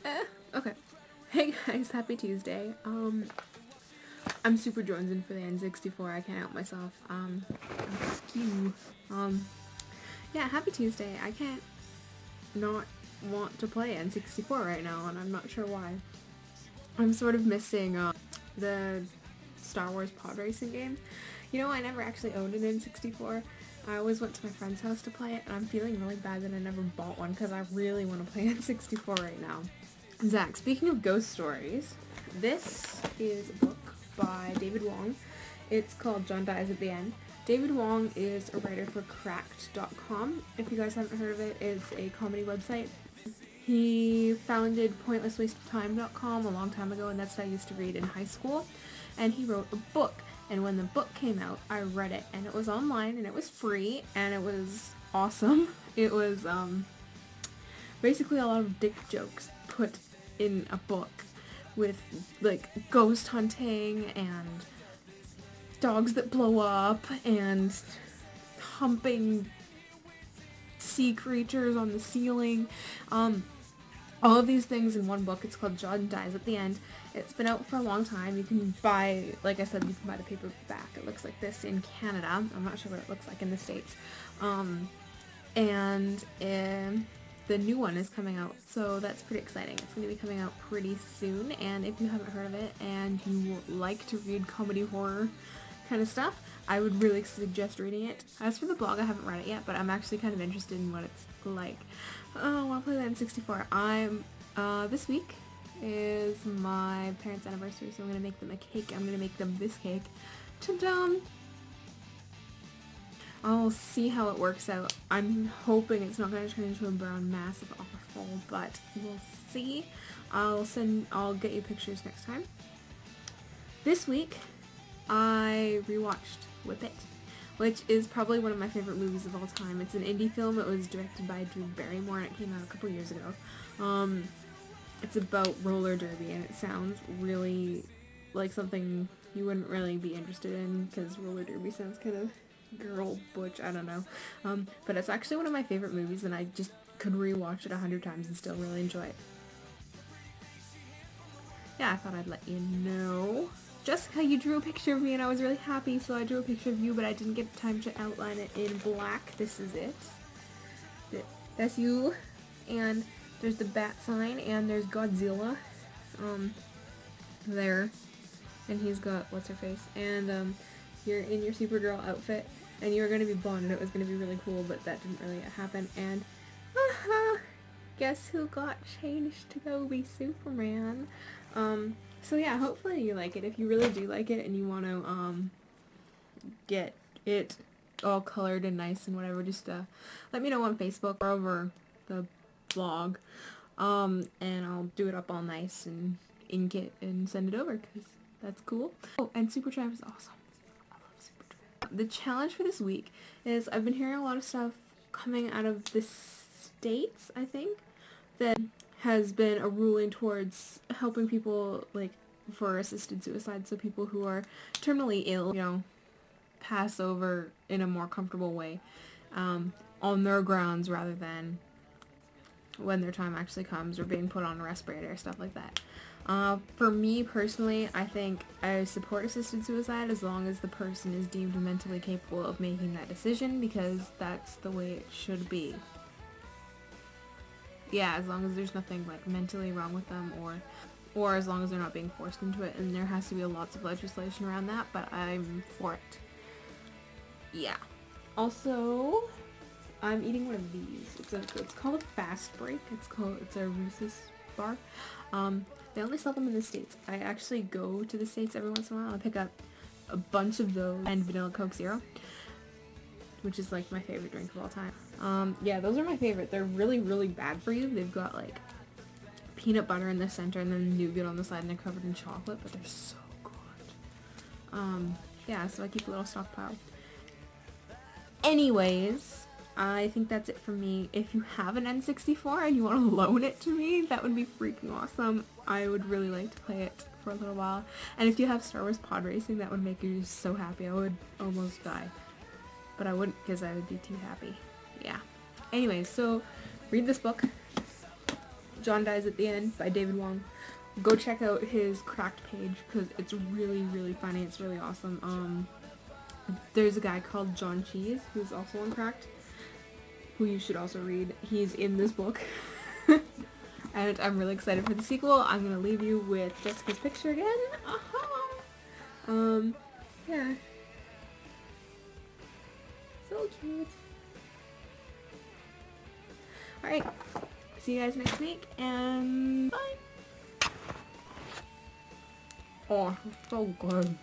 Okay. Hey guys, happy Tuesday. I'm super jonesing for the N64. I can't help myself. Skew. Yeah, happy Tuesday. I can't not want to play N64 right now, and I'm not sure why. I'm sort of missing the Star Wars pod racing game. You know, I never actually owned an N64. I always went to my friend's house to play it, and I'm feeling really bad that I never bought one because I really want to play N64 right now. Zach, speaking of ghost stories, this is a book by David Wong. It's called John Dies at the End. David Wong is a writer for Cracked.com. If you guys haven't heard of it, it's a comedy website. He founded PointlessWasteOfTime.com a long time ago, and that's what I used to read in high school. And he wrote a book, and when the book came out, I read it, and it was online, and it was free, and it was awesome. It was basically a lot of dick jokes put in a book with like ghost hunting and dogs that blow up and humping sea creatures on the ceiling. All of these things in one book. It's called John Dies at the End. It's been out for a long time. You can buy, like I said, you can buy the paperback. It looks like this in Canada. I'm not sure what it looks like in the States. The new one is coming out, so that's pretty exciting. It's going to be coming out pretty soon, and if you haven't heard of it and you like to read comedy horror kind of stuff, I would really suggest reading it. As for the blog, I haven't read it yet, but I'm actually kind of interested in what it's like. Oh, I want to play that in 64. This week is my parents' anniversary, so I'm going to make them a cake. I'm going to make them this cake. Ta-da! I'll see how it works out. I'm hoping it's not going to turn into a brown mass of awful, but we'll see. I'll get you pictures next time. This week, I rewatched Whip It, which is probably one of my favorite movies of all time. It's an indie film. It was directed by Drew Barrymore, and it came out a couple years ago. It's about roller derby, and it sounds really like something you wouldn't really be interested in, because roller derby sounds kind of girl butch, I don't know. But it's actually one of my favorite movies, and I just could rewatch it 100 times and still really enjoy it. Yeah, I thought I'd let you know. Jessica, you drew a picture of me and I was really happy, so I drew a picture of you, but I didn't get time to outline it in black. This is it. That's you. And there's the bat sign, and there's Godzilla. There. And he's got, what's her face? And, you're in your Supergirl outfit, and you were going to be blonde, and it was going to be really cool, but that didn't really happen, and guess who got changed to go be Superman? So yeah, hopefully you like it. If you really do like it and you want to get it all colored and nice and whatever, just let me know on Facebook or over the blog, and I'll do it up all nice and ink it and send it over, because that's cool. Oh, and Supertramp is awesome. The challenge for this week is I've been hearing a lot of stuff coming out of the States, I think, that has been a ruling towards helping people, like, for assisted suicide, so people who are terminally ill, pass over in a more comfortable way, on their grounds rather than when their time actually comes, or being put on a respirator, stuff like that. For me personally, I think I support assisted suicide as long as the person is deemed mentally capable of making that decision, because that's the way it should be. Yeah, as long as there's nothing like mentally wrong with them, or as long as they're not being forced into it, and there has to be lots of legislation around that, but I'm for it. Yeah. Also, I'm eating one of these. It's called a fast break. It's a Reese's bar. They only sell them in the States. I actually go to the States every once in a while. I pick up a bunch of those and vanilla Coke Zero, which is like my favorite drink of all time. Yeah, those are my favorite. They're really, really bad for you. They've got like peanut butter in the center and then nougat on the side, and they're covered in chocolate, but they're so good. Yeah, so I keep a little stockpile. Anyways, I think that's it for me. If you have an N64 and you want to loan it to me, that would be freaking awesome. I would really like to play it for a little while. And if you have Star Wars pod racing, that would make you so happy. I would almost die. But I wouldn't, because I would be too happy. Yeah. Anyways, so read this book. John Dies at the End by David Wong. Go check out his Cracked page because it's really, really funny. It's really awesome. There's a guy called John Cheese who's also on Cracked, who you should also read. He's in this book. And I'm really excited for the sequel. I'm gonna leave you with Jessica's picture again. Yeah. So cute. Alright. See you guys next week, and bye! Oh, so good.